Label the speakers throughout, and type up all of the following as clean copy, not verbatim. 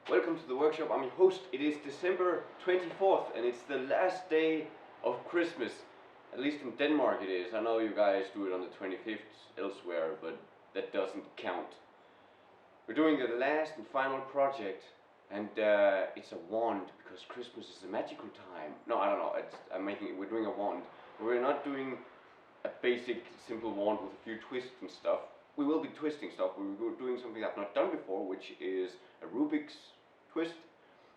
Speaker 1: Welcome to the workshop. I'm your host. It is December 24th and it's the last day of Christmas. At least in Denmark it is. I know you guys do it on the 25th elsewhere, but that doesn't count. We're doing the last and final project, and it's a wand because Christmas is a magical time. No, I don't know. We're doing a wand. But we're not doing a basic simple wand with a few twists and stuff. We will be twisting stuff. We're doing something I've not done before, which is a Rubik's twist.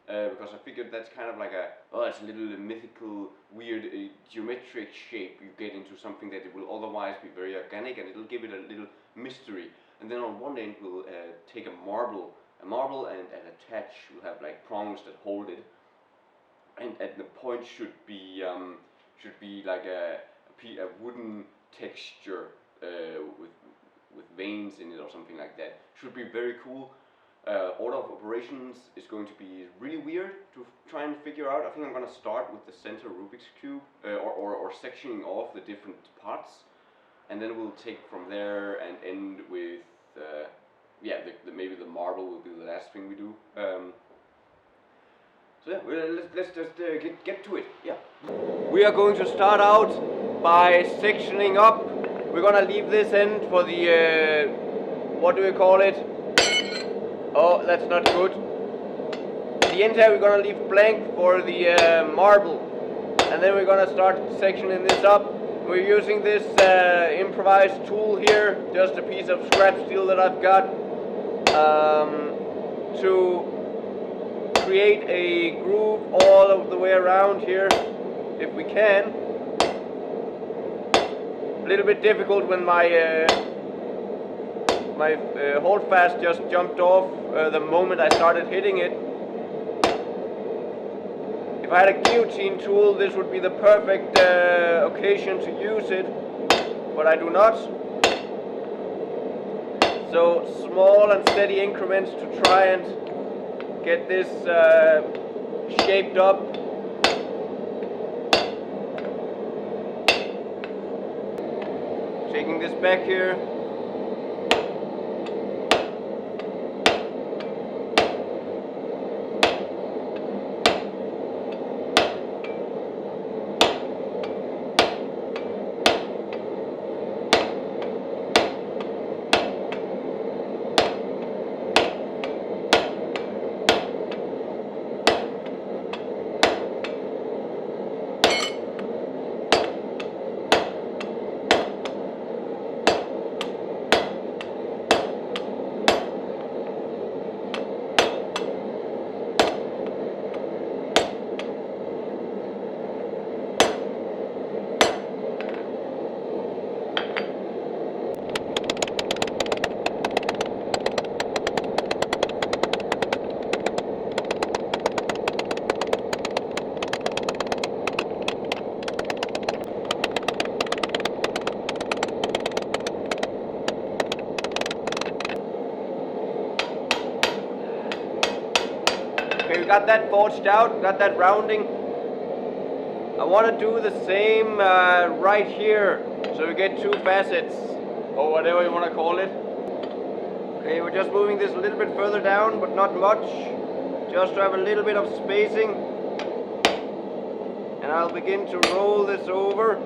Speaker 1: Because I figured that's kind of like it's a little mythical, weird, geometric shape you get into something that it will otherwise be very organic, and it'll give it a little mystery. And then on one end we'll take a marble and attach. We'll have like prongs that hold it, and at the point should be like a wooden texture with veins in it or something like that. Should be very cool. Order of operations is going to be really weird to try and figure out. I think I'm going to start with the center Rubik's cube, or sectioning off the different parts, and then we'll take from there and end with maybe the marble will be the last thing we do. So yeah, let's just get to it. Yeah, we are going to start out by sectioning up. We're gonna leave this end for the what do we call it? Oh, that's not good. The end here we're gonna leave blank for the marble, and then we're gonna start sectioning this up. We're using this improvised tool here, just a piece of scrap steel that I've got, to create a groove all of the way around here, if we can. A little bit difficult when my holdfast just jumped off the moment I started hitting it. If I had a guillotine tool, this would be the perfect occasion to use it, but I do not. So small and steady increments to try and get this shaped up. Taking this back here. Okay, we got that forged out, got that rounding. I want to do the same right here, so we get two facets, or whatever you want to call it. Okay, we're just moving this a little bit further down, but not much, just to have a little bit of spacing. And I'll begin to roll this over.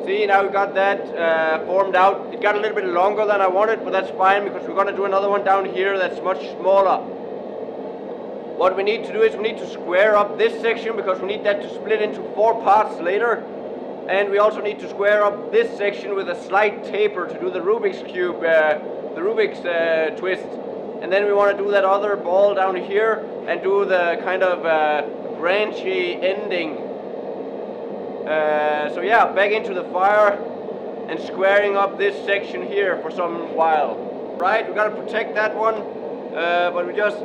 Speaker 1: See, now we got that formed out. It got a little bit longer than I wanted, but that's fine because we're going to do another one down here that's much smaller. What we need to do is we need to square up this section because we need that to split into 4 parts later. And we also need to square up this section with a slight taper to do the Rubik's cube, the Rubik's twist. And then we want to do that other ball down here and do the kind of branchy ending. So yeah, back into the fire and squaring up this section here for some while. Right, we gotta protect that one, but we just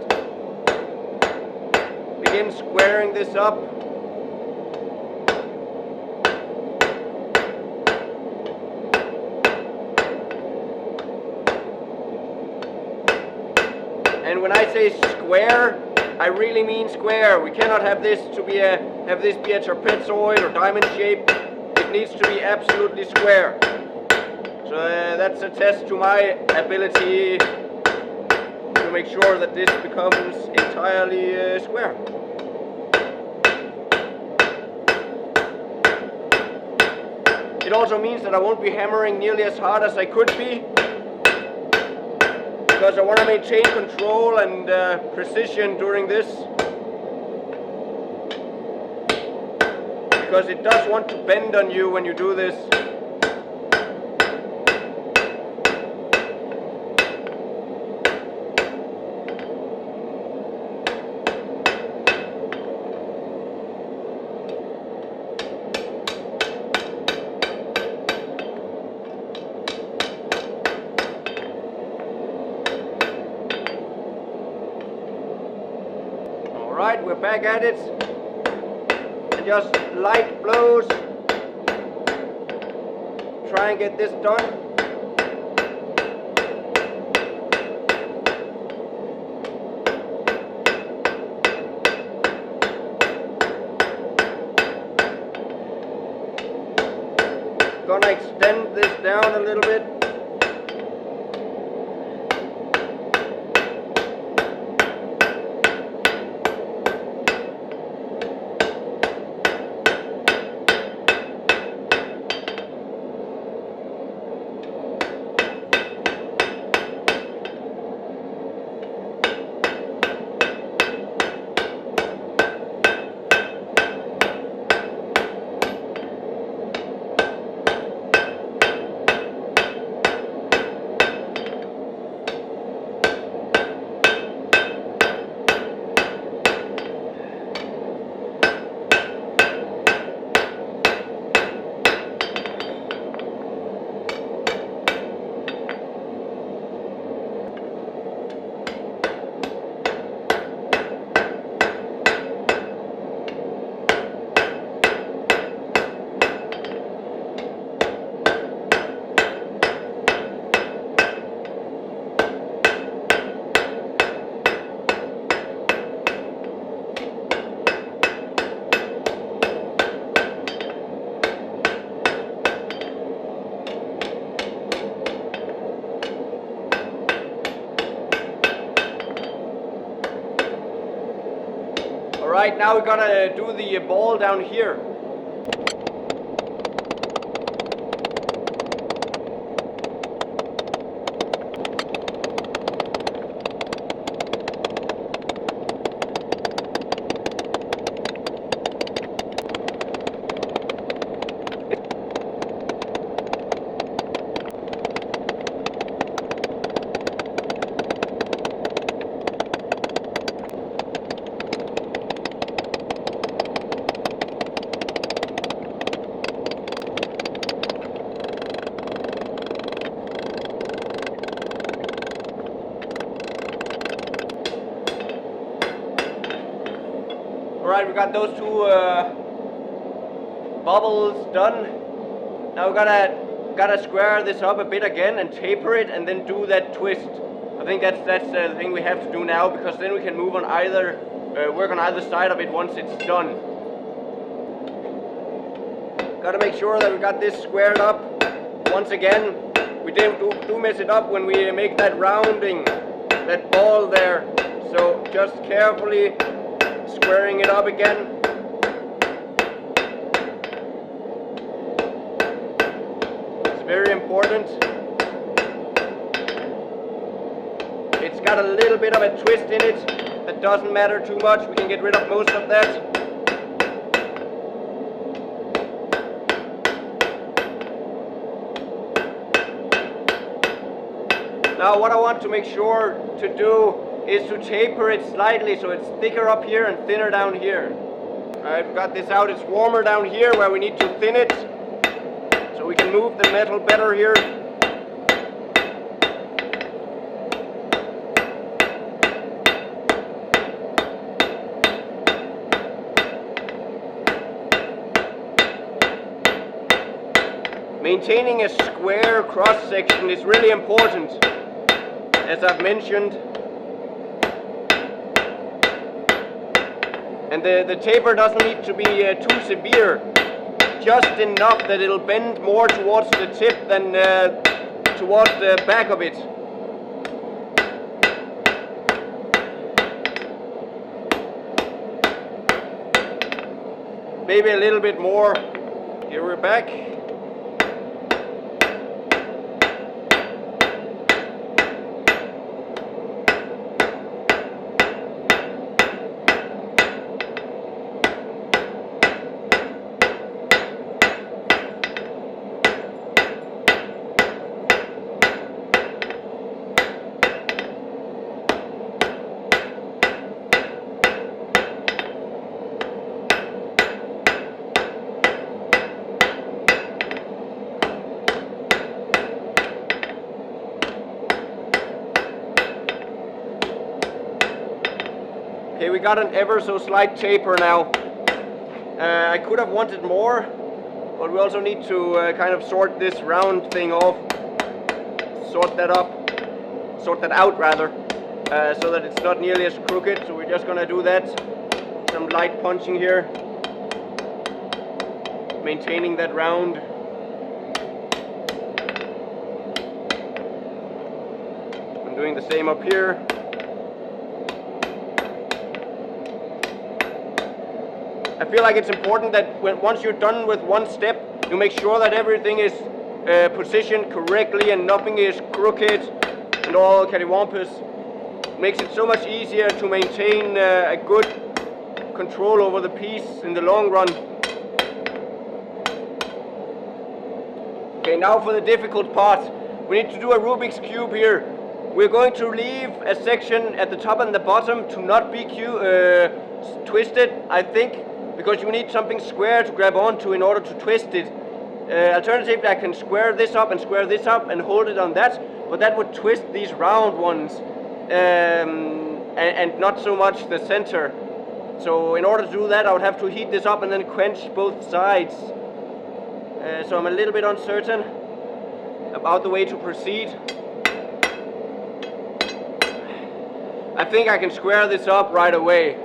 Speaker 1: begin squaring this up. And when I say square, I really mean square. We cannot have this be a trapezoid or diamond shape. It needs to be absolutely square. So that's a test to my ability to make sure that this becomes entirely square. It also means that I won't be hammering nearly as hard as I could be, because I want to maintain control and precision during this, because it does want to bend on you when you do this. Alright, we're back at it, and just light blows, try and get this done. Gonna extend this down a little bit. Alright, now we're gonna do the ball down here. Alright, we got those two bubbles done. Now we gotta square this up a bit again and taper it and then do that twist. I think that's the thing we have to do now, because then we can move on work on either side of it once it's done. Gotta make sure that we got this squared up. Once again, we do mess it up when we make that rounding, that ball there. So just carefully squaring it up again. It's very important. It's got a little bit of a twist in it. That doesn't matter too much. We can get rid of most of that. Now what I want to make sure to do is to taper it slightly so it's thicker up here and thinner down here.
Speaker 2: I've got this out. It's warmer down here where we need to thin it, so we can move the metal better here. Maintaining a square cross section is really important, as I've mentioned. And the taper doesn't need to be too severe, just enough that it'll bend more towards the tip than towards the back of it. Maybe a little bit more. Here we're back. Okay, we got an ever so slight taper now. I could have wanted more, but we also need to kind of sort this round thing off, sort that out rather, so that it's not nearly as crooked. So we're just gonna do that. Some light punching here, maintaining that round. I'm doing the same up here. I feel like it's important that once you're done with one step, you make sure that everything is positioned correctly and nothing is crooked and all cattywampus. Makes it so much easier to maintain a good control over the piece in the long run. Okay, now for the difficult part. We need to do a Rubik's Cube here. We're going to leave a section at the top and the bottom to not be twisted, I think, because you need something square to grab onto in order to twist it. Alternatively, I can square this up and hold it on that, but that would twist these round ones and not so much the center. So in order to do that, I would have to heat this up and then quench both sides. So I'm a little bit uncertain about the way to proceed. I think I can square this up right away.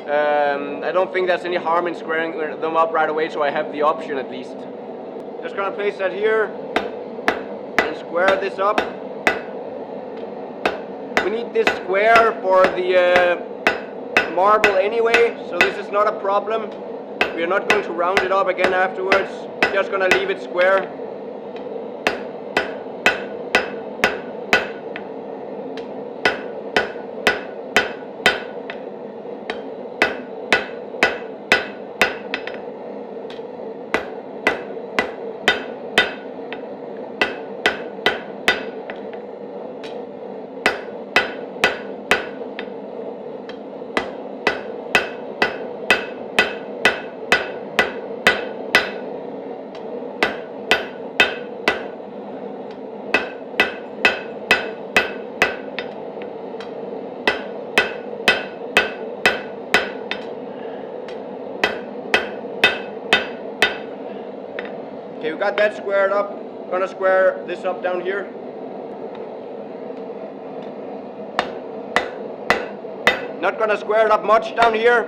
Speaker 2: I don't think there's any harm in squaring them up right away, so I have the option at least. Just gonna place that here and square this up. We need this square for the marble anyway, so this is not a problem. We are not going to round it up again afterwards. Just gonna leave it square. Okay, we got that squared up. Gonna square this up down here. Not gonna square it up much down here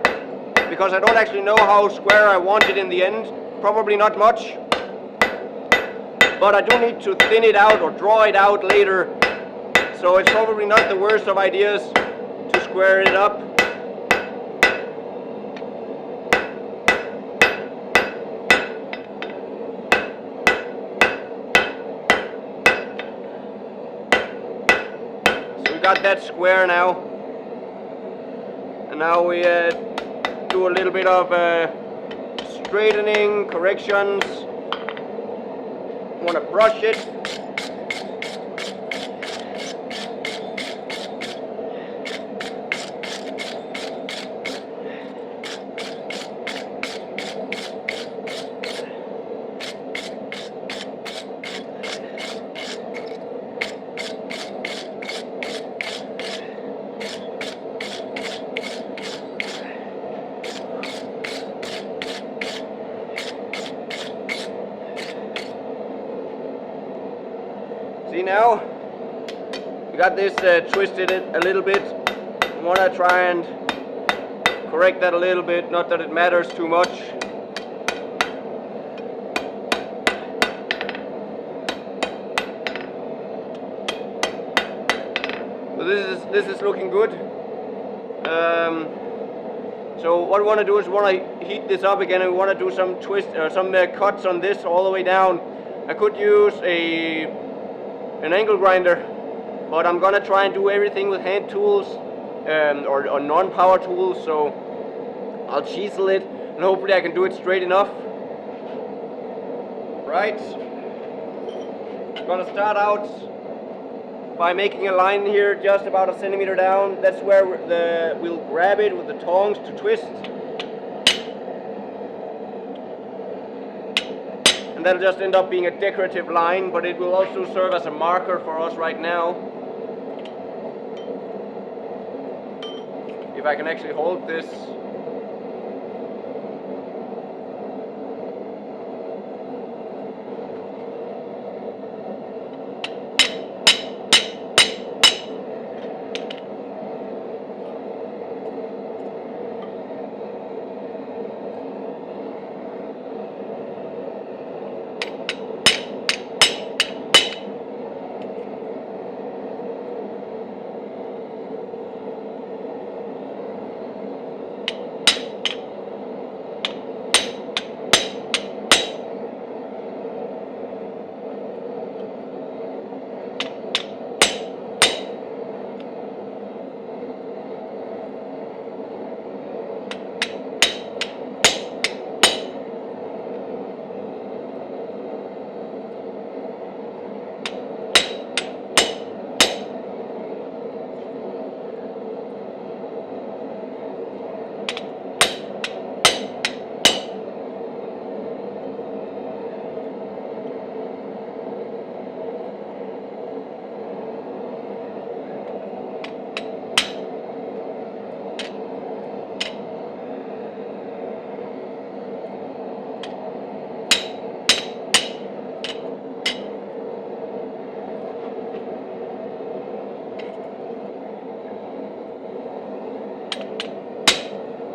Speaker 2: because I don't actually know how square I want it in the end. Probably not much. But I do need to thin it out or draw it out later. So it's probably not the worst of ideas to square it up. Got that square now, and now we do a little bit of straightening, corrections. Want to brush it. now we got this twisted a little bit. I want to try and correct that a little bit, not that it matters too much. So this is looking good. So what we want to do is we want to heat this up again, and we want to do some cuts on this all the way down. I could use an angle grinder, but I'm gonna try and do everything with hand tools or non-power tools. So I'll chisel it, and hopefully I can do it straight enough. Right. I'm gonna start out by making a line here just about a centimeter down. That's where we'll grab it with the tongs to twist. And that'll just end up being a decorative line, but it will also serve as a marker for us right now. If I can actually hold this.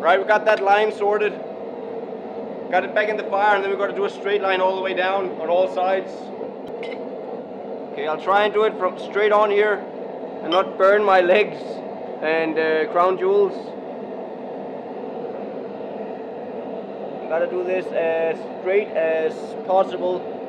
Speaker 2: Right, we got that line sorted. Got it back in the fire, and then we're going to do a straight line all the way down on all sides. Okay, I'll try and do it from straight on here and not burn my legs and crown jewels. Gotta do this as straight as possible.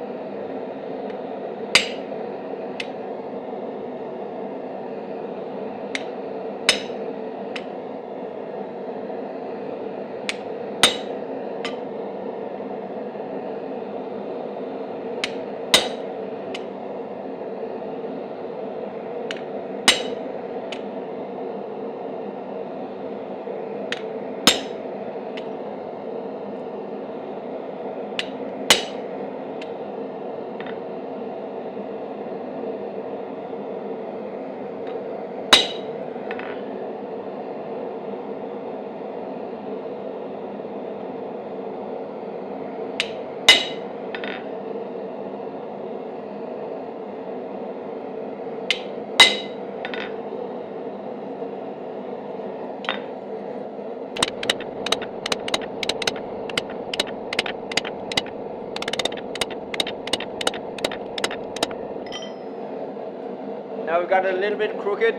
Speaker 2: Now we've got it a little bit crooked,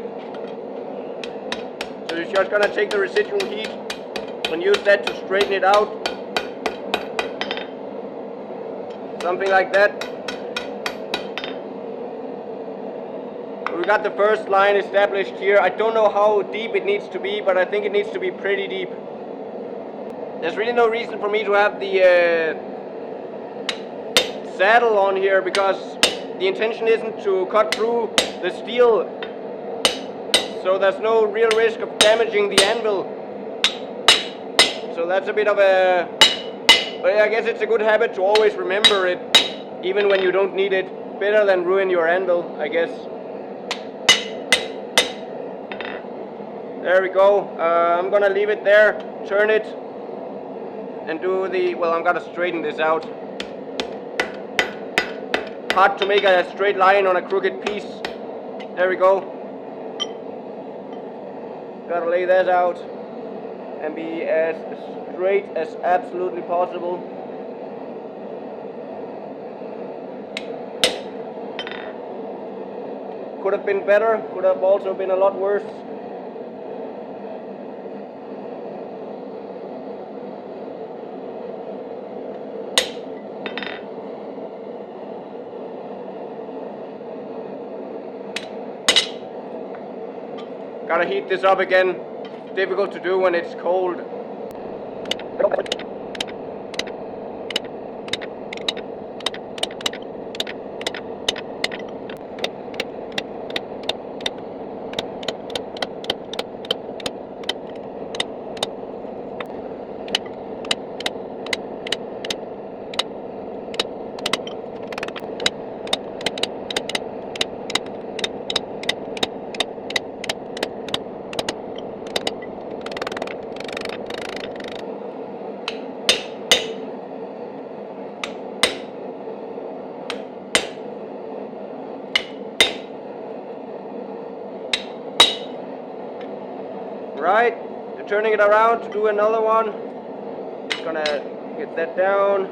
Speaker 2: so you're just going to take the residual heat and use that to straighten it out. Something like that. We got the first line established here. I don't know how deep it needs to be, but I think it needs to be pretty deep. There's really no reason for me to have the saddle on here, because the intention isn't to cut through the steel, so there's no real risk of damaging the anvil. So that's a bit of a, but I guess it's a good habit to always remember it, even when you don't need it. Better than ruin your anvil, I guess. There we go. I'm gonna leave it there, turn it, and do the, well, I'm gonna straighten this out. hard to make a straight line on a crooked piece. There we go. Gotta lay that out and be as straight as absolutely possible. Could have been better, could have also been a lot worse. Gotta heat this up again. Difficult to do when it's cold. Right, turning it around to do another one. Just gonna get that down.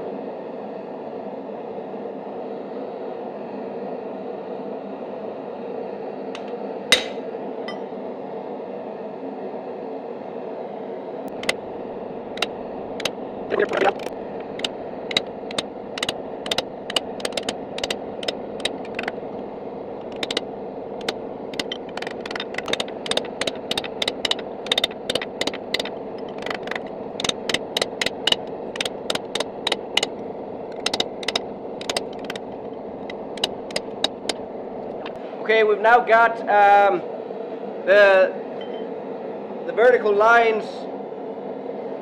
Speaker 2: Okay, we've now got the vertical lines.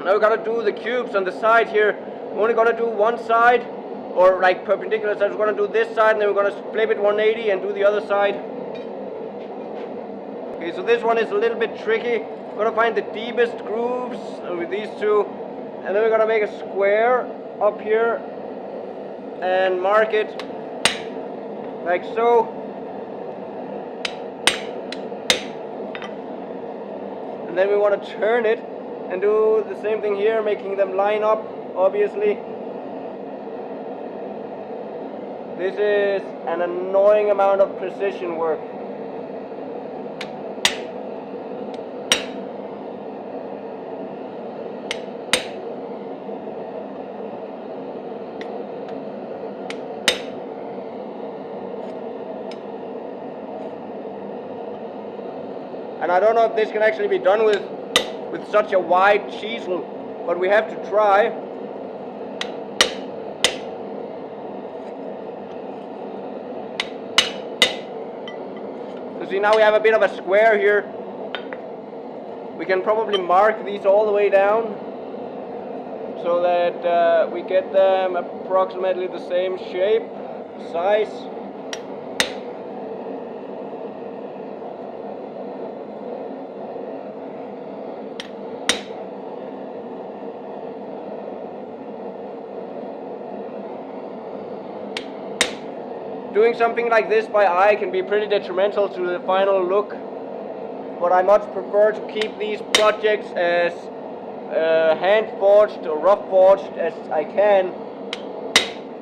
Speaker 2: Now we're gonna do the cubes on the side here. We're only gonna do one side, or like perpendicular sides. We're gonna do this side, and then we're gonna flip it 180 and do the other side. Okay, so this one is a little bit tricky. We're gonna find the deepest grooves with these two, and then we're gonna make a square up here and mark it like so. And then we want to turn it and do the same thing here, making them line up, obviously. This is an annoying amount of precision work. And I don't know if this can actually be done with such a wide chisel, but we have to try. So see, now we have a bit of a square here. We can probably mark these all the way down so that we get them approximately the same shape, size. Doing something like this by eye can be pretty detrimental to the final look, but I much prefer to keep these projects as hand forged or rough forged as I can,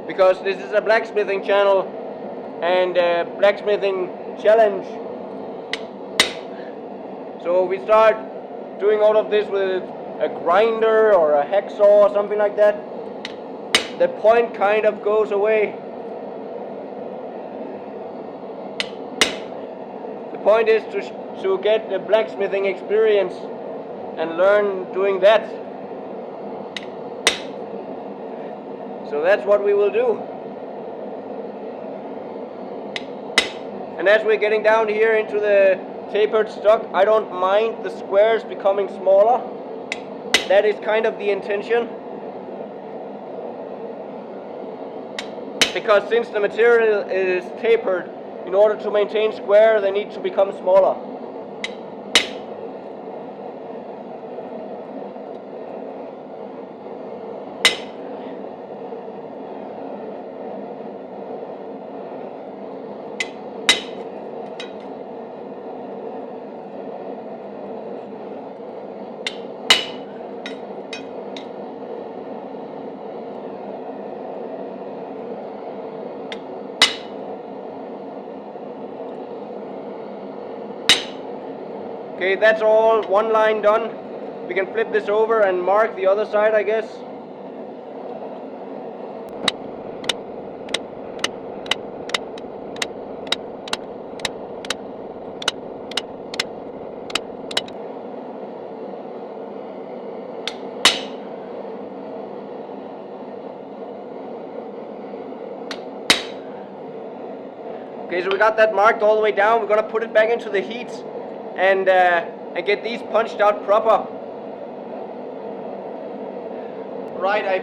Speaker 2: because this is a blacksmithing channel and a blacksmithing challenge. So if we start doing all of this with a grinder or a hacksaw or something like that, the point kind of goes away. The point is to get the blacksmithing experience and learn doing that. So that's what we will do. And as we're getting down here into the tapered stock, I don't mind the squares becoming smaller. That is kind of the intention. Because since the material is tapered, in order to maintain square, they need to become smaller. Okay, that's all one line done. We can flip this over and mark the other side, I guess. Okay, so we got that marked all the way down. We're gonna put it back into the heat and get these punched out proper. Right, I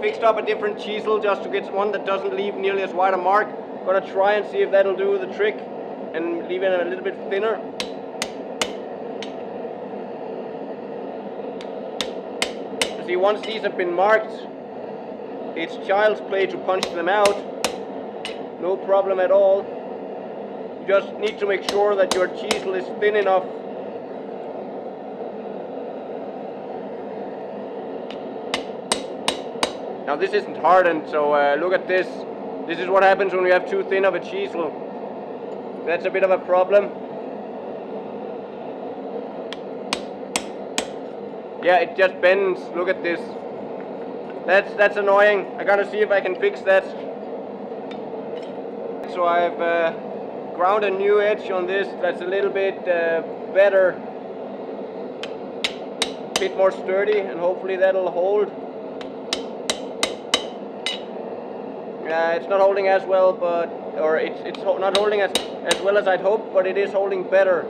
Speaker 2: fixed up a different chisel just to get one that doesn't leave nearly as wide a mark. Gonna try and see if that'll do the trick and leave it a little bit thinner. See, once these have been marked, it's child's play to punch them out. No problem at all. You just need to make sure that your chisel is thin enough. Now this isn't hardened, so look at this. This is what happens when we have too thin of a chisel. That's a bit of a problem. Yeah, it just bends. Look at this. That's annoying. I gotta see if I can fix that. So I've ground a new edge on this that's a little bit better, a bit more sturdy, and hopefully that'll hold. It's not holding as well, it's not holding as well as I'd hoped, but it is holding better.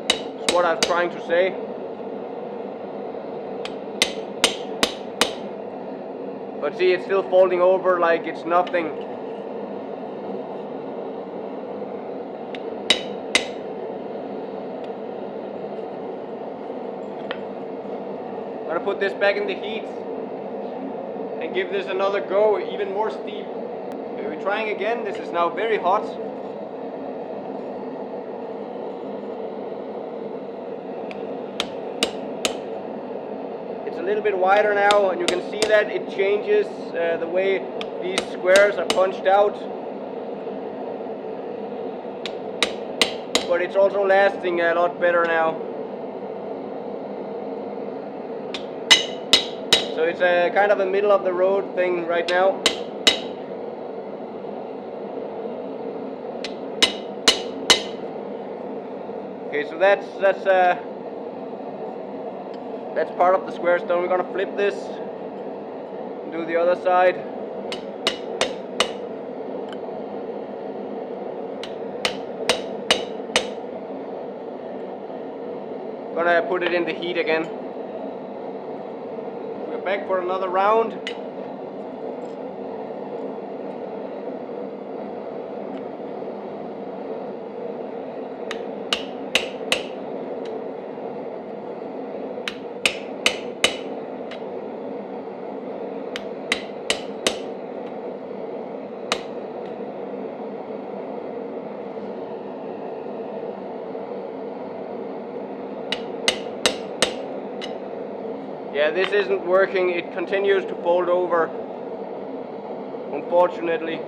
Speaker 2: That's what I'm trying to say. But see, it's still folding over like it's nothing. I'm gonna put this back in the heat and give this another go, even more steep. Okay, we're trying again. This is now very hot. It's a little bit wider now, and you can see that it changes the way these squares are punched out. But it's also lasting a lot better now. So it's a kind of a middle of the road thing right now. Okay, so that's part of the square stone. We're gonna flip this and do the other side. Gonna put it in the heat again. We're back for another round. Yeah, this isn't working. It continues to fold over, unfortunately.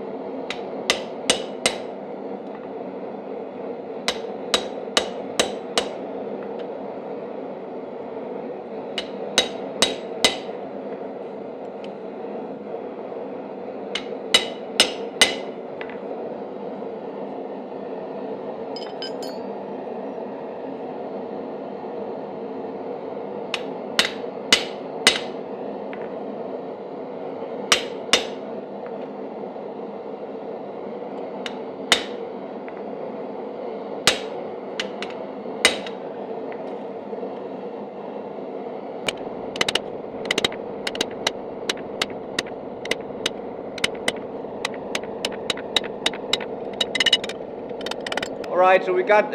Speaker 2: Alright, so we got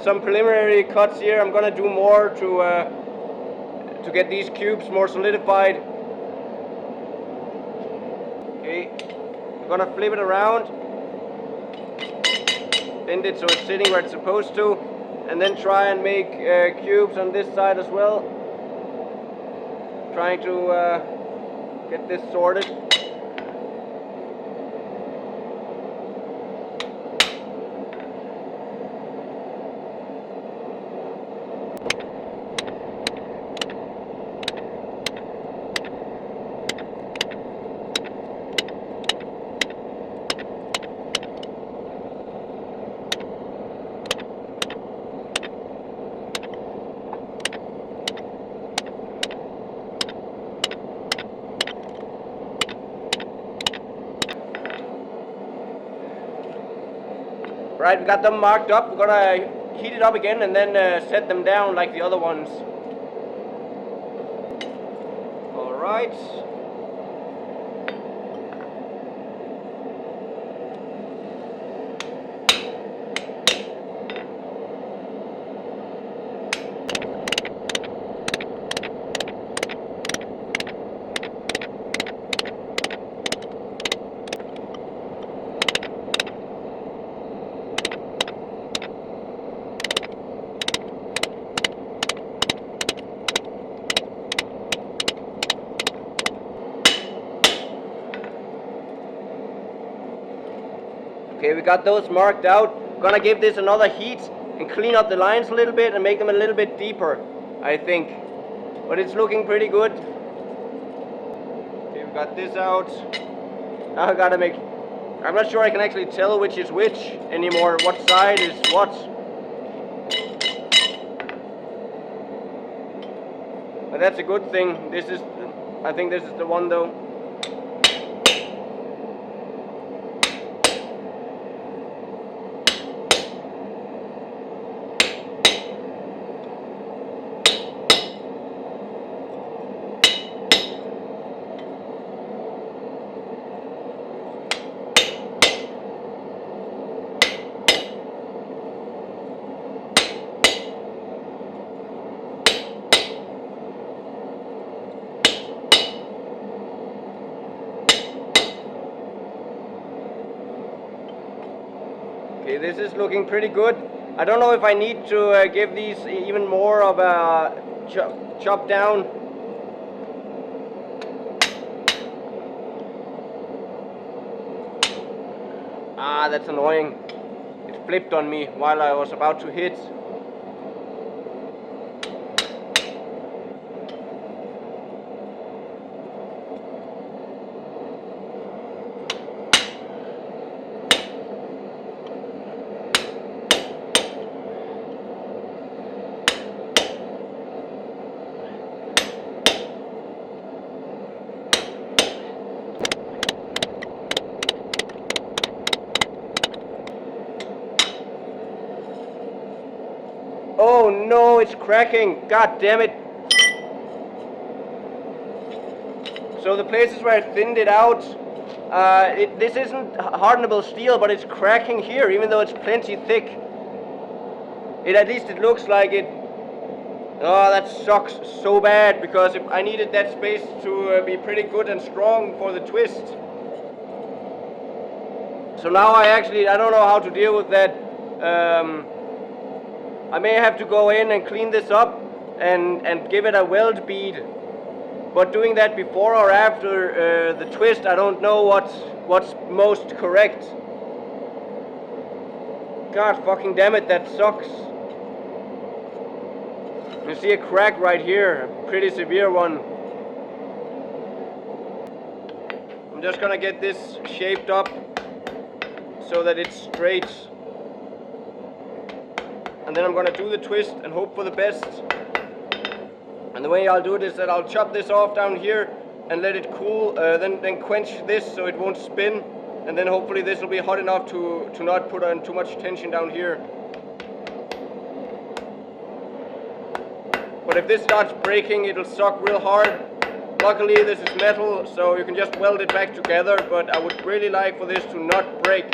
Speaker 2: some preliminary cuts here. I'm gonna do more to get these cubes more solidified. Okay, I'm gonna flip it around, bend it so it's sitting where it's supposed to, and then try and make cubes on this side as well. Trying to get this sorted. Right, we got them marked up. We're gonna heat it up again and then set them down like the other ones. Alright. Okay, we got those marked out. Gonna give this another heat and clean up the lines a little bit and make them a little bit deeper, I think. But it's looking pretty good. Okay, we got this out. Now I gotta make... I'm not sure I can actually tell which is which anymore, what side is what. But that's a good thing. This is... I think this is the one though. Okay, this is looking pretty good. I don't know if I need to give these even more of a chop down. Ah, that's annoying. It flipped on me while I was about to hit. Oh no, it's cracking. God damn it. So the places where I thinned it out, this isn't hardenable steel, but it's cracking here, even though it's plenty thick. At least it looks like it. Oh, that sucks so bad, because if I needed that space to be pretty good and strong for the twist. So now I don't know how to deal with that. I may have to go in and clean this up and give it a weld bead. But doing that before or after the twist, I don't know what's most correct. God fucking damn it, that sucks. You see a crack right here, a pretty severe one. I'm just gonna get this shaped up so that it's straight. And then I'm gonna do the twist and hope for the best. And the way I'll do it is that I'll chop this off down here and let it cool, then quench this so it won't spin. And then hopefully this will be hot enough to not put on too much tension down here. But if this starts breaking, it'll suck real hard. Luckily this is metal, so you can just weld it back together, but I would really like for this to not break.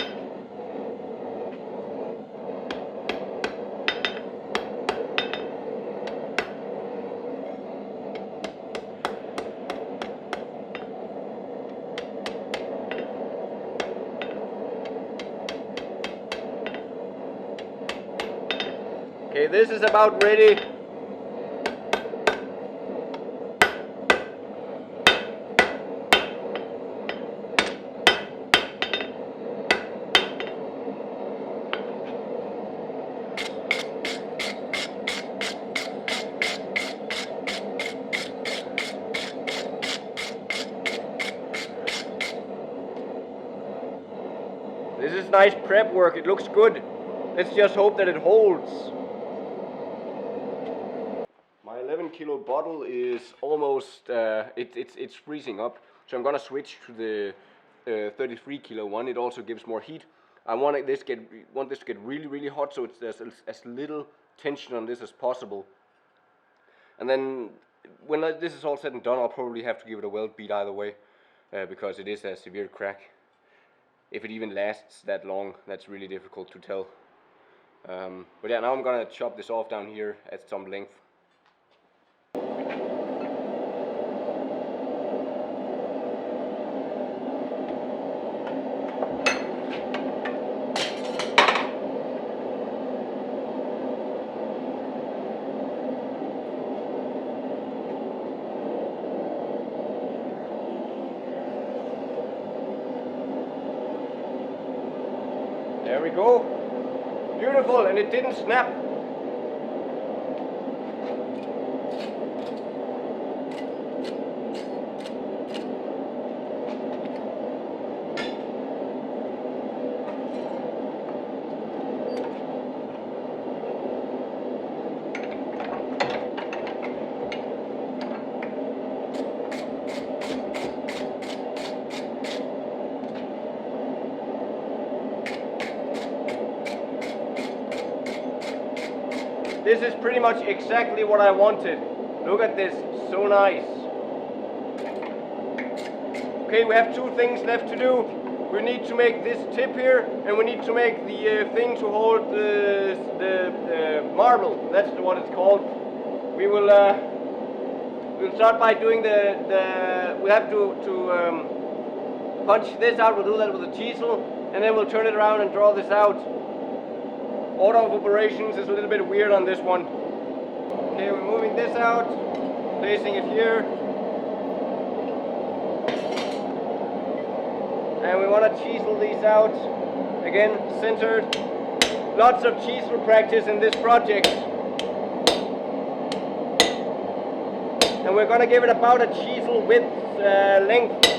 Speaker 2: Okay, this is about ready. This is nice prep work, it looks good. Let's just hope that it holds. My 11 kilo bottle is almost, it's freezing up. So I'm gonna switch to the 33 kilo one. It also gives more heat. I want this to get really hot, so there's as little tension on this as possible. And then when this is all said and done, I'll probably have to give it a weld beat either way, because it is a severe crack. If it even lasts that long, that's really difficult to tell. But yeah, now I'm gonna chop this off down here at some length. There we go. Beautiful, and it didn't snap. This is pretty much exactly what I wanted. Look at this, so nice. Okay, we have two things left to do. We need to make this tip here, and we need to make the thing to hold the marble. That's what it's called. We will we'll start by doing we have to punch this out. We'll do that with a chisel, and then we'll turn it around and draw this out. Order of operations is a little bit weird on this one. Okay, we're moving this out, placing it here. And we want to chisel these out. Again, centered. Lots of chisel practice in this project. And we're going to give it about a chisel width length.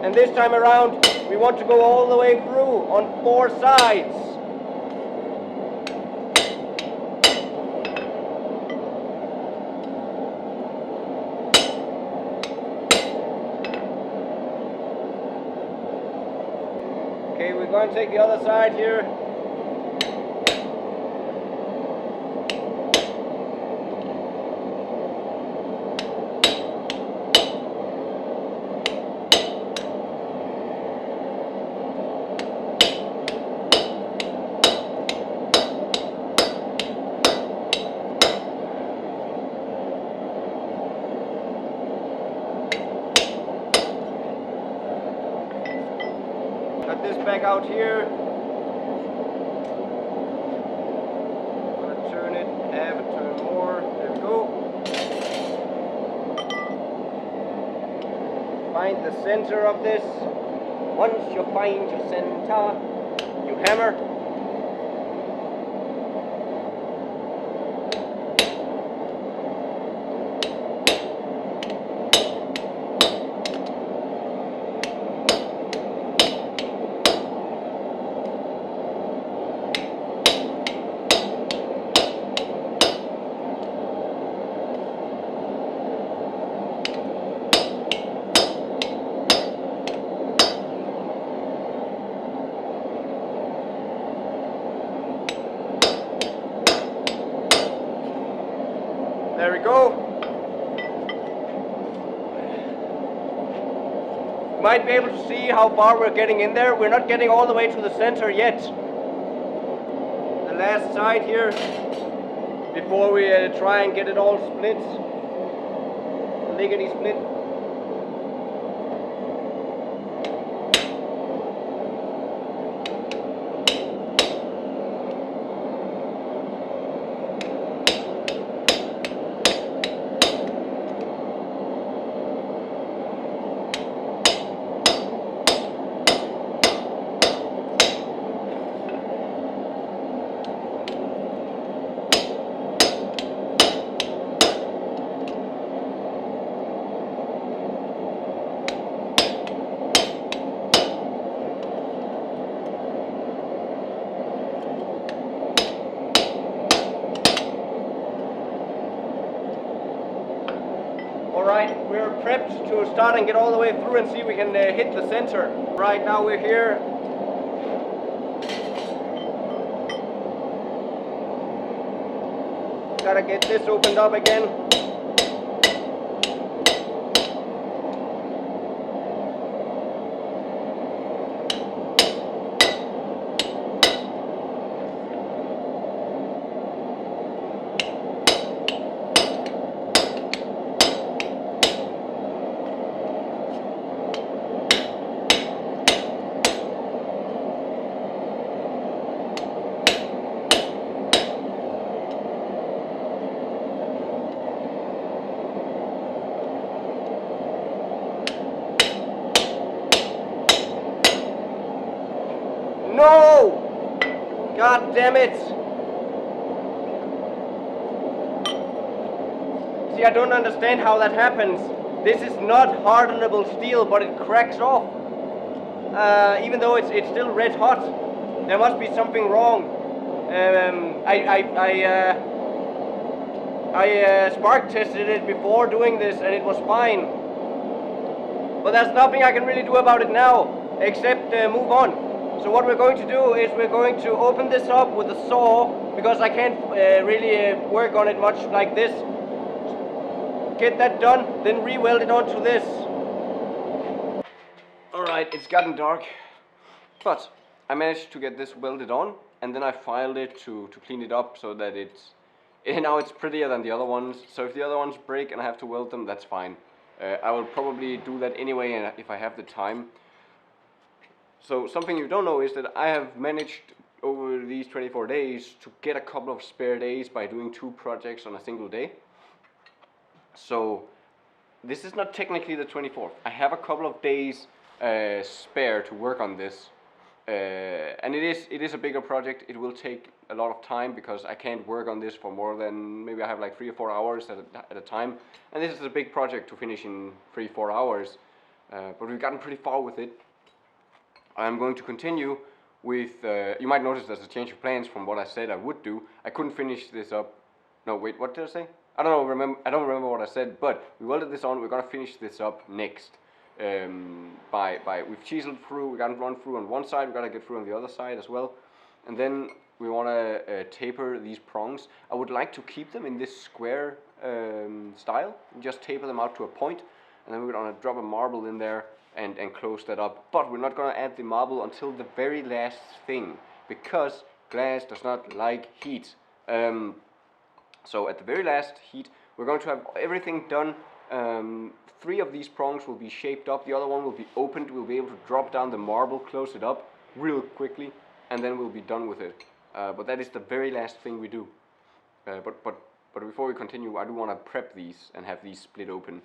Speaker 2: And this time around, we want to go all the way through on 4 sides. Okay, we're going to take the other side here. Cut this back out here. I'm gonna turn it, have a turn more. There we go. Find the center of this. Once you find your center, you hammer. There we go. You might be able to see how far we're getting in there. We're not getting all the way to the center yet. The last side here, before we try and get it all split, lickety split. Alright, we're prepped to start and get all the way through and see if we can hit the center. Right now we're here. Gotta get this opened up again. No! God damn it! See, I don't understand how that happens. This is not hardenable steel, but it cracks off. Even though it's still red hot. There must be something wrong. I spark tested it before doing this and it was fine. But there's nothing I can really do about it now, except move on. So what we're going to do is we're going to open this up with a saw, because I can't really work on it much like this. Get that done, then re-weld it onto this. Alright, it's gotten dark, but I managed to get this welded on, and then I filed it to clean it up so that now it's prettier than the other ones. So if the other ones break and I have to weld them, that's fine. I will probably do that anyway if I have the time. So something you don't know is that I have managed over these 24 days to get a couple of spare days by doing 2 projects on a single day. So this is not technically the 24th. I have a couple of days spare to work on this. And it is a bigger project. It will take a lot of time because I can't work on this for more than, maybe I have like 3 or 4 hours at a time. And this is a big project to finish in 3-4 hours. But we've gotten pretty far with it. I'm going to continue with, you might notice there's a change of plans from what I said I would do. I couldn't finish this up. No, wait, what did I say? I don't remember what I said, but we welded this on. We're going to finish this up next. We've chiseled through, we got to run through on one side, we got to get through on the other side as well. And then we want to taper these prongs. I would like to keep them in this square style, just taper them out to a point, and then we're going to drop a marble in there and close that up. But we're not going to add the marble until the very last thing, because glass does not like heat. So at the very last heat, we're going to have everything done. 3 of these prongs will be shaped up, the other one will be opened. We'll be able to drop down the marble, close it up real quickly, and then we'll be done with it. But that is the very last thing we do. But before we continue, I do want to prep these and have these split open.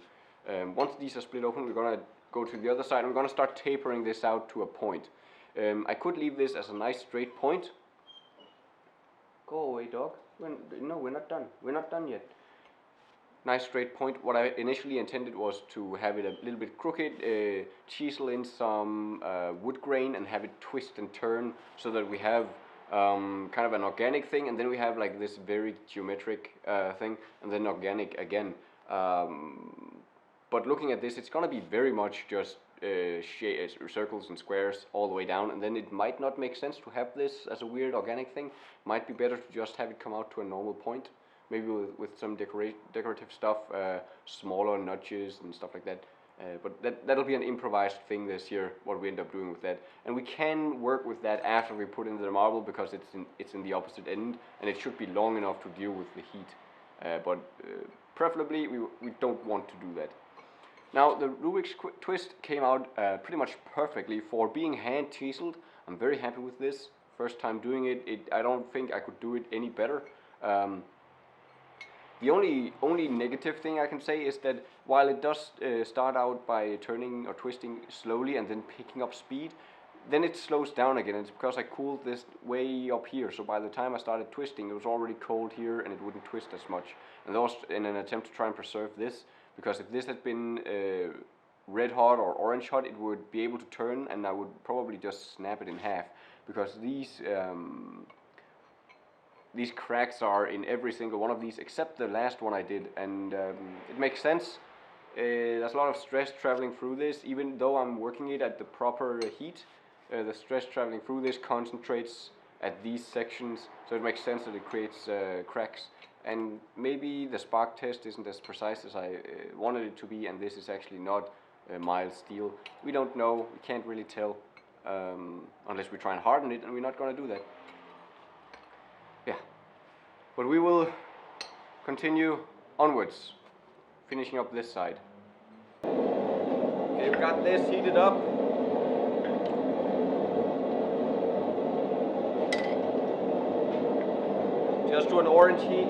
Speaker 2: Once these are split open, we're going to go to the other side. I'm going to start tapering this out to a point. I could leave this as a nice straight point. Go away, dog. No, we're not done. We're not done yet. Nice straight point. What I initially intended was to have it a little bit crooked, chisel in some wood grain and have it twist and turn so that we have kind of an organic thing, and then we have like this very geometric thing, and then organic again. But looking at this, it's going to be very much just circles and squares all the way down, and then it might not make sense to have this as a weird organic thing. Might be better to just have it come out to a normal point. Maybe with some decorative stuff, smaller notches and stuff like that. But that'll be an improvised thing this year, what we end up doing with that. And we can work with that after we put in the marble, because it's in the opposite end, and it should be long enough to deal with the heat. But preferably, we don't want to do that. Now, the Rubik's twist came out pretty much perfectly for being hand chiseled. I'm very happy with this. First time doing it. I don't think I could do it any better. The only negative thing I can say is that while it does start out by turning or twisting slowly and then picking up speed, then it slows down again. It's because I cooled this way up here, so by the time I started twisting, it was already cold here and it wouldn't twist as much. And that was in an attempt to try and preserve this, because if this had been red hot or orange hot, it would be able to turn, and I would probably just snap it in half, because these cracks are in every single one of these except the last one I did, and it makes sense. There's a lot of stress traveling through this, even though I'm working it at the proper heat. The stress traveling through this concentrates at these sections, so it makes sense that it creates cracks. And maybe the spark test isn't as precise as I wanted it to be, and this is actually not mild steel. We don't know, we can't really tell, unless we try and harden it, and we're not going to do that. Yeah, but we will continue onwards, finishing up this side. Okay, we've got this heated up. Just to an orange heat.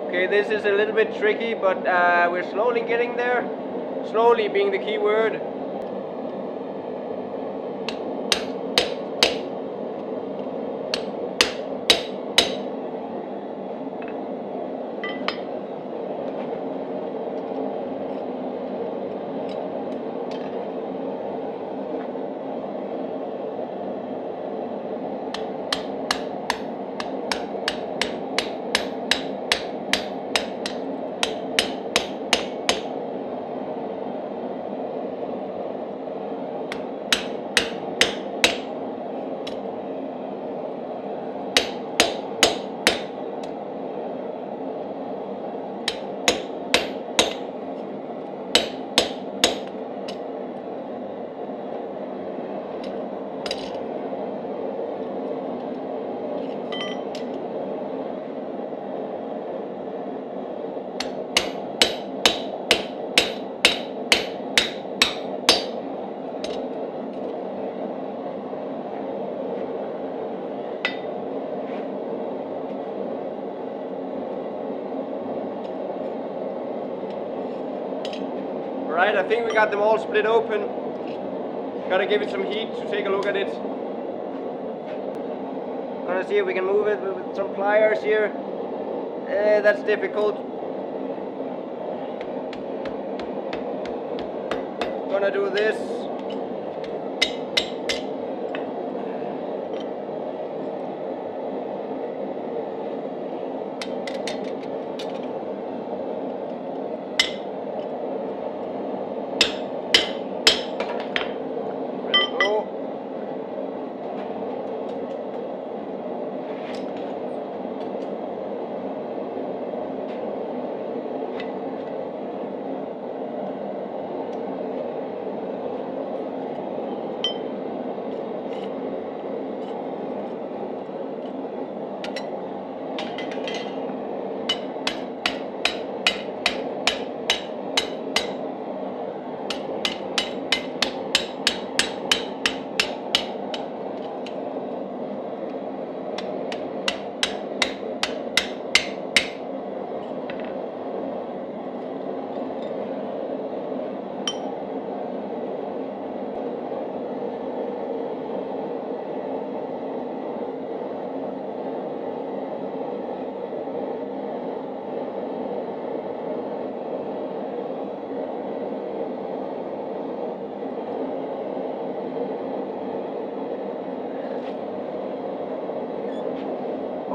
Speaker 2: Okay, this is a little bit tricky, but we're slowly getting there. Slowly being the key word. Right, I think we got them all split open. Gotta give it some heat to take a look at it. Gonna see if we can move it with some pliers here. That's difficult. Gonna do this.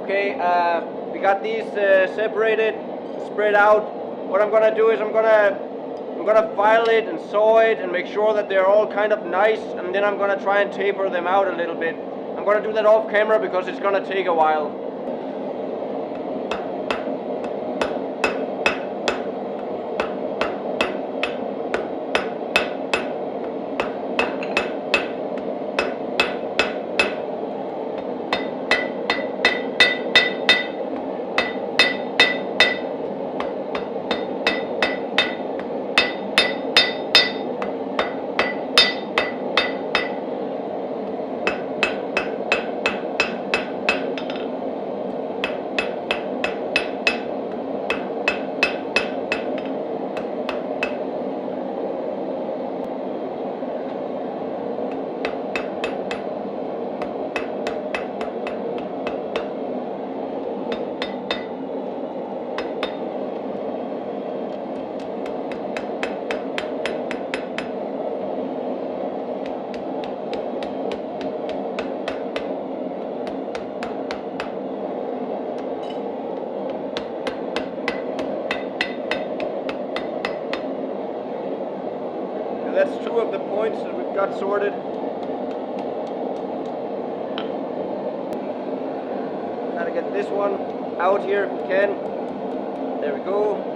Speaker 2: Okay, we got these separated, spread out. What I'm gonna do is I'm gonna file it and saw it and make sure that they're all kind of nice, and then I'm gonna try and taper them out a little bit. I'm gonna do that off camera because it's gonna take a while. That's two of the points that we've got sorted. Gotta get this one out here if we can. There we go.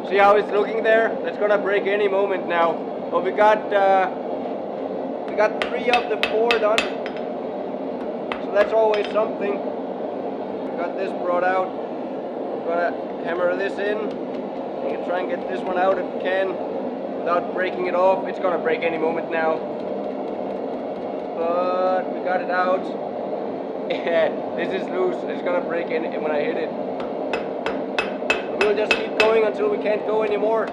Speaker 2: See how it's looking there? That's gonna break any moment now. But we got 3 of the 4 done. So that's always something. We got this brought out. We're gonna hammer this in. You can try and get this one out if you can without breaking it off. It's gonna break any moment now. But we got it out. This is loose. It's gonna break in when I hit it. We'll just keep going until we can't go anymore.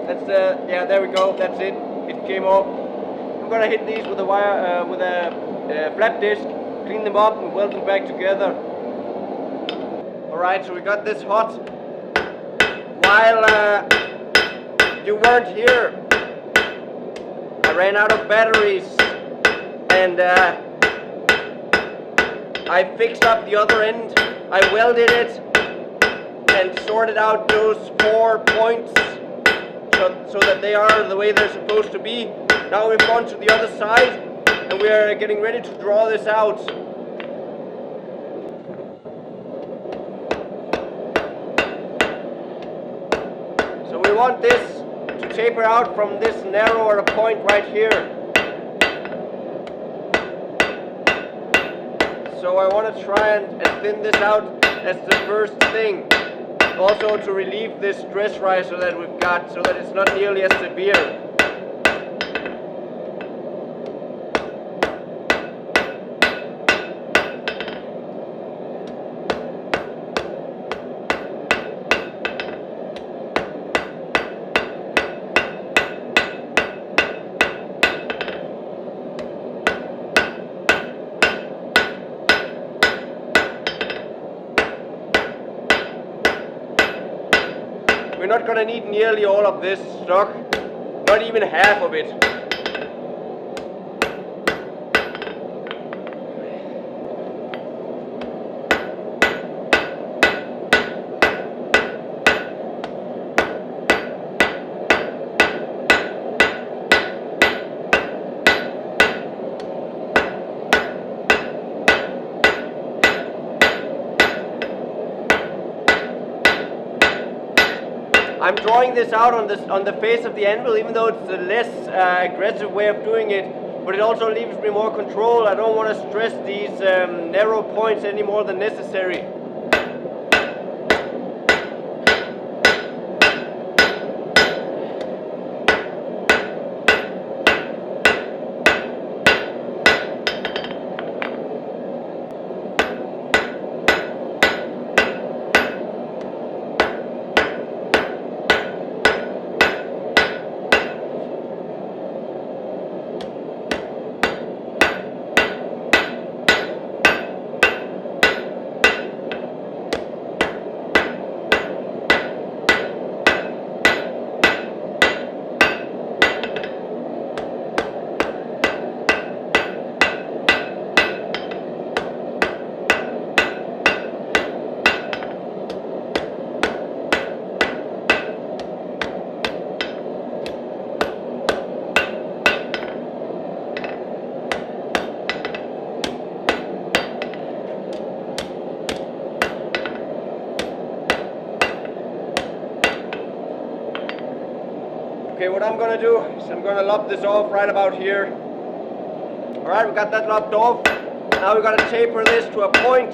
Speaker 2: That's yeah, there we go. That's it. It came off. I'm gonna hit these with a wire, with a flat disc, clean them up, and weld them back together. All right, so we got this hot. While you weren't here, I ran out of batteries, and I fixed up the other end. I welded it and sorted out those 4 points so that they are the way they're supposed to be. Now we've gone to the other side and we are getting ready to draw this out. So we want this to taper out from this narrower point right here. So I want to try and thin this out as the first thing. Also to relieve this stress riser that we've got so that it's not nearly as severe. We're not gonna need nearly all of this stock, not even half of it. I'm drawing this out on the face of the anvil, even though it's a less aggressive way of doing it, but it also leaves me more control. I don't want to stress these narrow points any more than necessary. Okay, what I'm gonna do is I'm gonna lop this off right about here. Alright, we got that lopped off. Now we gotta taper this to a point.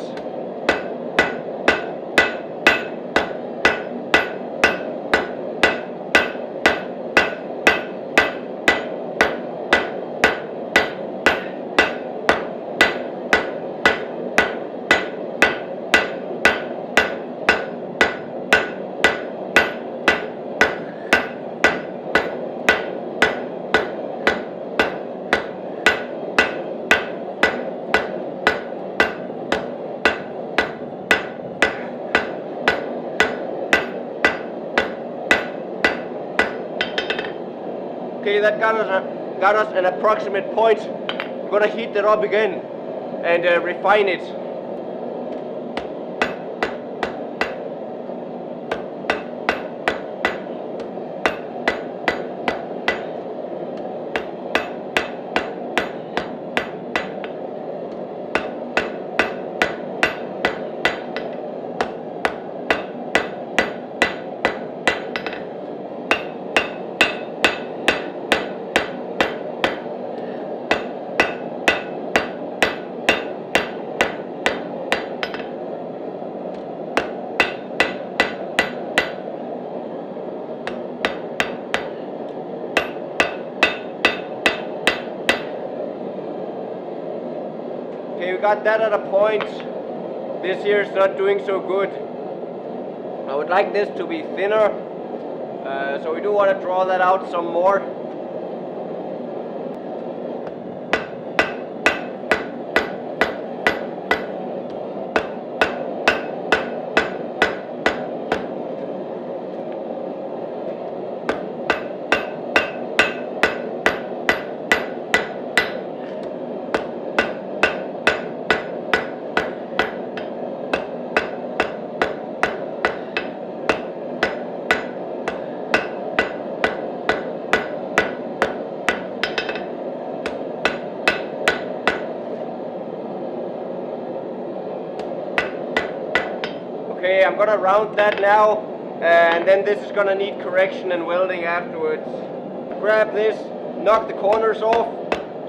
Speaker 2: Okay, that got us an approximate point. We're gonna heat that up again and refine it. Okay, we got that at a point. This here is not doing so good. I would like this to be thinner, so we do want to draw that out some more. Okay, I'm gonna round that now, and then this is gonna need correction and welding afterwards. Grab this, knock the corners off,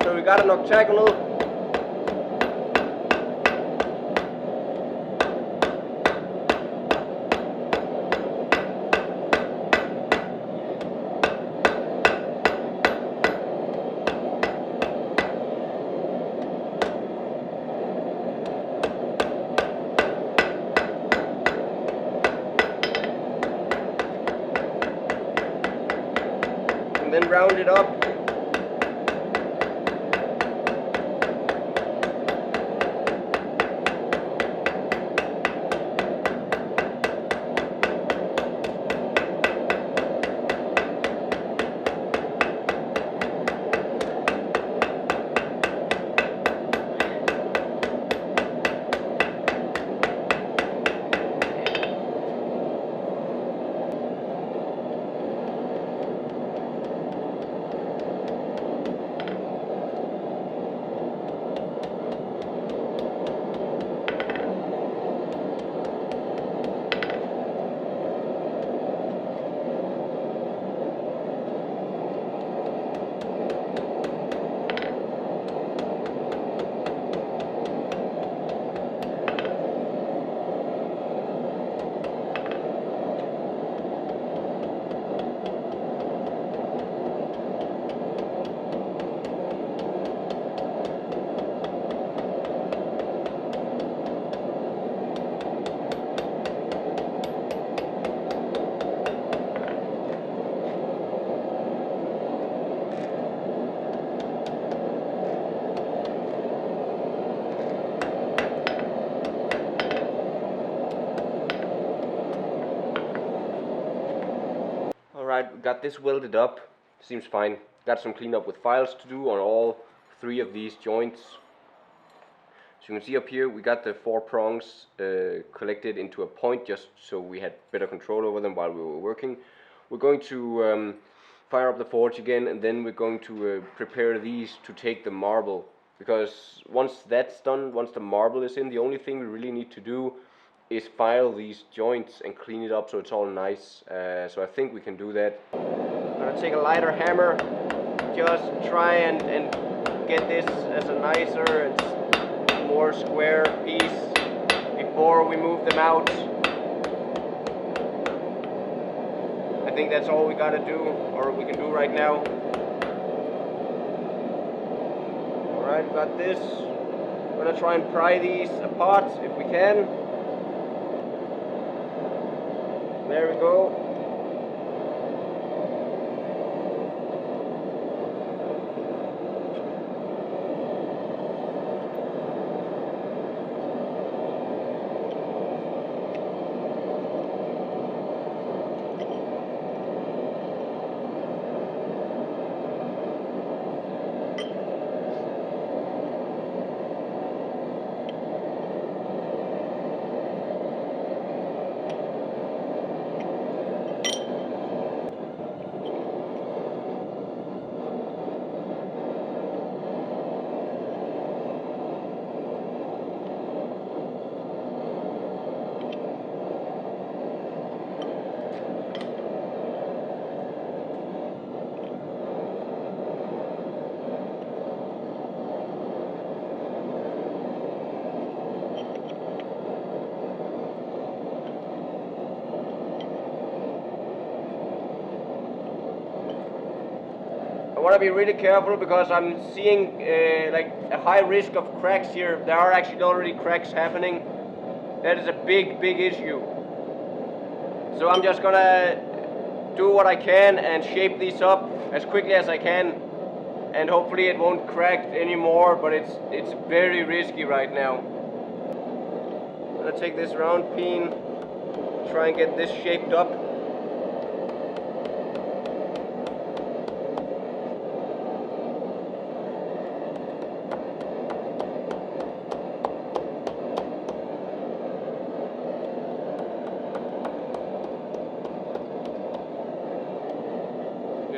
Speaker 2: so we got an octagonal. And then round it up. Alright, got this welded up. Seems fine. Got some cleanup with files to do on all 3 of these joints. So you can see up here we got the 4 prongs collected into a point just so we had better control over them while we were working. We're going to fire up the forge again, and then we're going to prepare these to take the marble, because once that's done, once the marble is in, the only thing we really need to do is file these joints and clean it up so it's all nice. So I think we can do that. I'm gonna take a lighter hammer, just try and get this as a nicer and more square piece before we move them out. I think that's all we gotta do, or we can do right now. Alright, got this. We're gonna try and pry these apart if we can. There we go. I want to be really careful because I'm seeing like a high risk of cracks here. There are actually already cracks happening. That is a big issue. So I'm just gonna do what I can and shape these up as quickly as I can, and hopefully it won't crack anymore, but it's very risky right now. I'm gonna take this round pin, try and get this shaped up.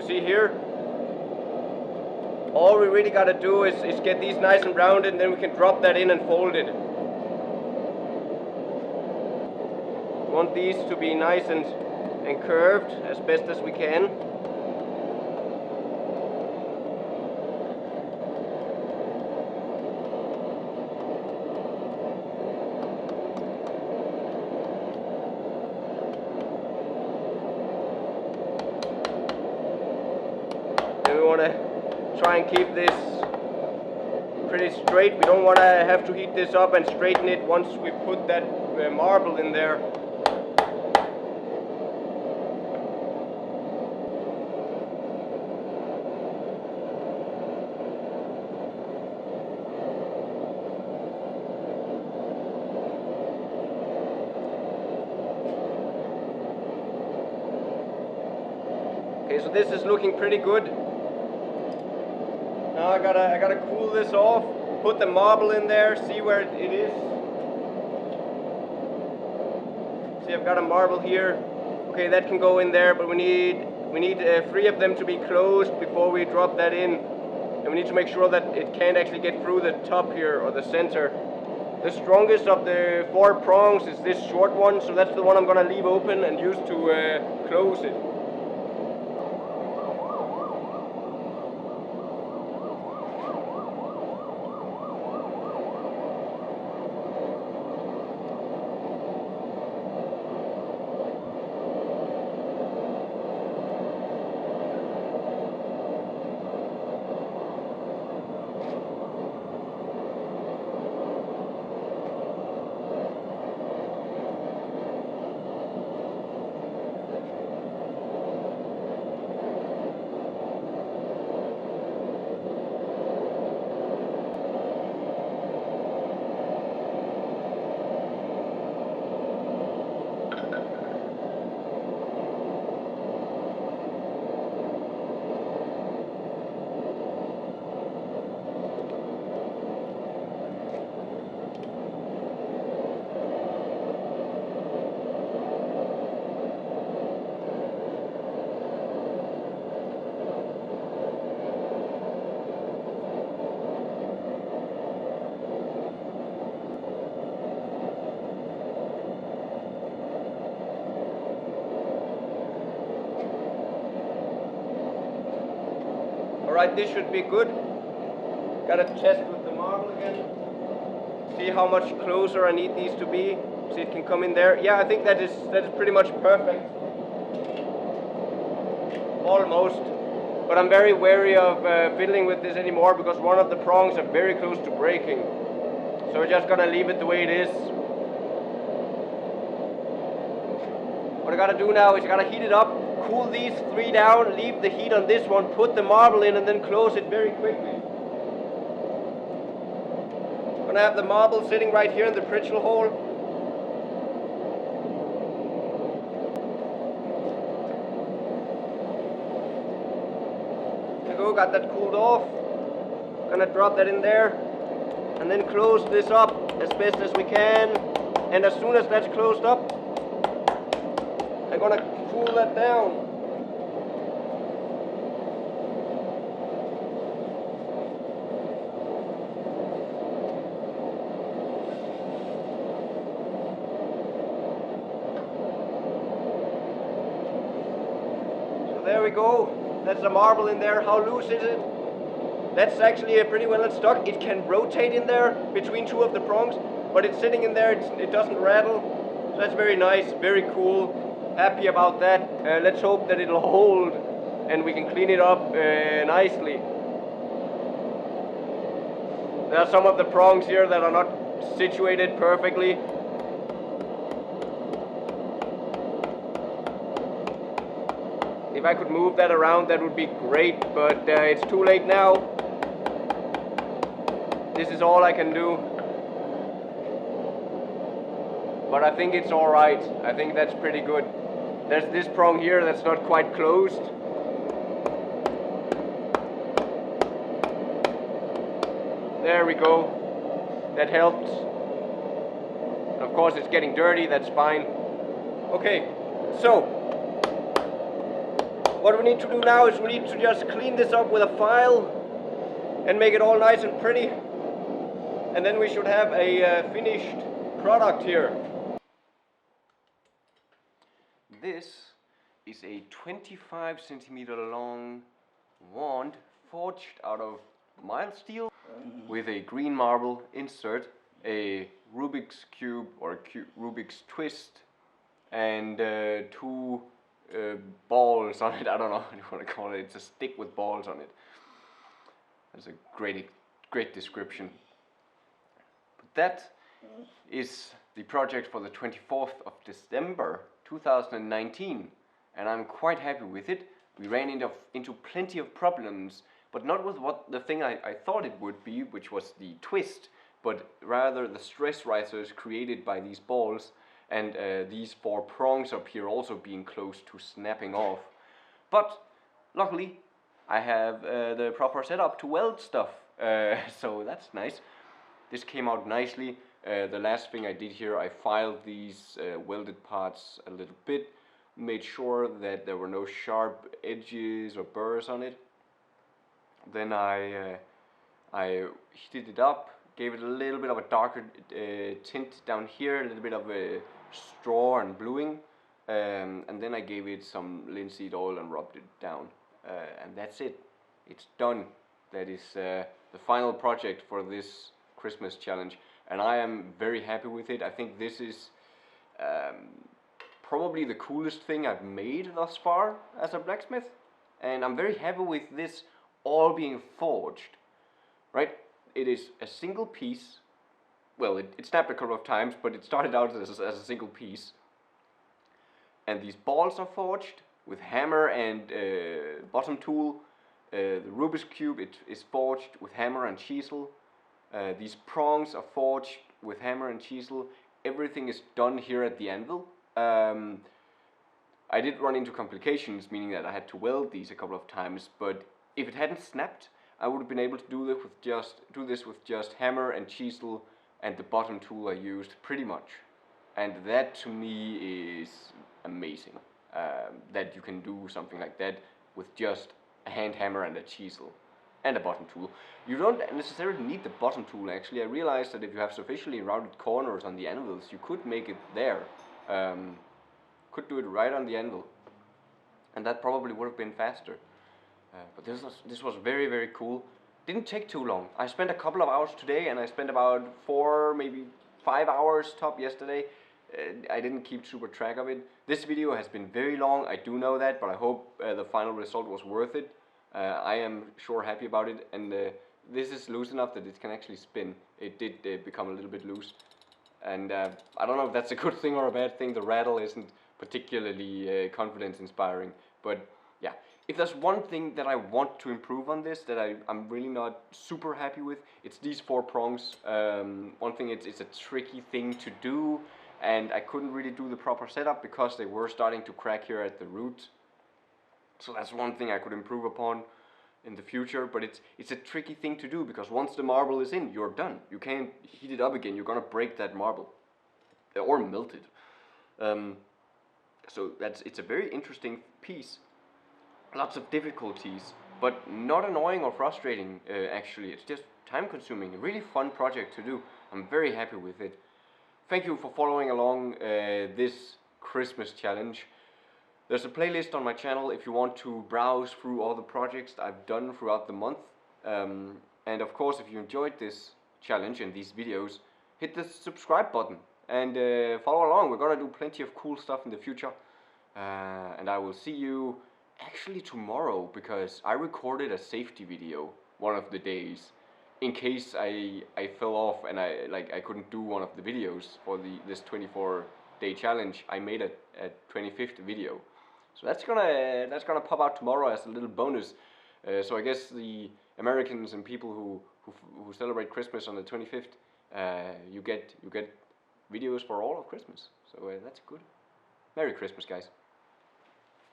Speaker 2: See here, all we really got to do is get these nice and rounded, and then we can drop that in and fold it. We want these to be nice and curved as best as we can. We want to try and keep this pretty straight. We don't want to have to heat this up and straighten it once we put that marble in there. Okay, so this is looking pretty good. Now I gotta cool this off, put the marble in there, see where it is. See, I've got a marble here. Okay, that can go in there, but we need 3 of them to be closed before we drop that in, and we need to make sure that it can't actually get through the top here or the center. The strongest of the 4 prongs is this short one, so that's the one I'm gonna leave open and use to close it. Alright, this should be good. Gotta test with the marble again. See how much closer I need these to be. So it can come in there. Yeah, I think that is pretty much perfect. Almost. But I'm very wary of fiddling with this anymore because one of the prongs are very close to breaking. So we're just gonna leave it the way it is. What I gotta do now is I gotta heat it up, cool these 3 down, leave the heat on this one, put the marble in and then close it very quickly. Gonna have the marble sitting right here in the Pritchel hole. There we go, got that cooled off. Gonna drop that in there and then close this up as best as we can. And as soon as that's closed up, I'm gonna cool that down. So there we go. That's the marble in there. How loose is it? That's actually pretty well stuck. It can rotate in there between 2 of the prongs, but it's sitting in there. It doesn't rattle. So that's very nice, very cool. Happy about that. Let's hope that it'll hold and we can clean it up nicely. There are some of the prongs here that are not situated perfectly. If I could move that around, that would be great, but it's too late now. This is all I can do. But I think it's alright. I think that's pretty good. There's this prong here that's not quite closed. There we go. That helped. Of course it's getting dirty, that's fine. Okay, so what we need to do now is we need to just clean this up with a file and make it all nice and pretty. And then we should have a finished product here. This is a 25 centimeter long wand forged out of mild steel with a green marble insert, a Rubik's cube or Rubik's twist, and 2 balls on it. I don't know what you want to call it. It's a stick with balls on it. That's a great description. But that is the project for the 24th of December 2019, and I'm quite happy with it. We ran into plenty of problems, but not with the thing I thought it would be, which was the twist, but rather the stress risers created by these balls and these 4 prongs up here also being close to snapping off. But luckily I have the proper setup to weld stuff, so that's nice. This came out nicely. The last thing I did here, I filed these welded parts a little bit, made sure that there were no sharp edges or burrs on it. Then I heated it up, gave it a little bit of a darker tint down here, a little bit of a straw and bluing, and then I gave it some linseed oil and rubbed it down, and that's it. It's done. That is the final project for this Christmas challenge, and I am very happy with it. I think this is probably the coolest thing I've made thus far as a blacksmith, and I'm very happy with this all being forged. Right? It is a single piece. Well, it snapped a couple of times, but it started out as a single piece. And these balls are forged with hammer and bottom tool. The Rubik's cube is forged with hammer and chisel. These prongs are forged with hammer and chisel. Everything is done here at the anvil. I did run into complications, meaning that I had to weld these a couple of times, but if it hadn't snapped, I would have been able to do this with just hammer and chisel and the bottom tool I used, pretty much. And that to me is amazing, that you can do something like that with just a hand hammer and a chisel and a bottom tool. You don't necessarily need the bottom tool, actually. I realized that if you have sufficiently rounded corners on the anvils, you could make it there. Could do it right on the anvil, and that probably would have been faster. But this was very, very cool. Didn't take too long. I spent a couple of hours today, and I spent about 4, maybe 5 hours top yesterday. I didn't keep super track of it. This video has been very long, I do know that, but I hope the final result was worth it. I am sure happy about it, and this is loose enough that it can actually spin. It did become a little bit loose, and I don't know if that's a good thing or a bad thing. The rattle isn't particularly confidence inspiring, but yeah. If there's one thing that I want to improve on this, that I'm really not super happy with, it's these 4 prongs. One thing, it's a tricky thing to do, and I couldn't really do the proper setup because they were starting to crack here at the root. So that's one thing I could improve upon in the future, but it's a tricky thing to do because once the marble is in, you're done. You can't heat it up again, you're gonna break that marble or melt it. So it's a very interesting piece. Lots of difficulties, but not annoying or frustrating actually. It's just time consuming, a really fun project to do. I'm very happy with it. Thank you for following along this Christmas challenge. There's a playlist on my channel if you want to browse through all the projects I've done throughout the month. And of course, if you enjoyed this challenge and these videos, hit the subscribe button and follow along. We're gonna do plenty of cool stuff in the future. And I will see you actually tomorrow, because I recorded a safety video one of the days in case I fell off and I couldn't do one of the videos for this 24-day challenge. I made a 25th video, so that's gonna pop out tomorrow as a little bonus. So I guess the Americans and people who celebrate Christmas on the 25th, you get videos for all of Christmas. So that's good. Merry Christmas, guys.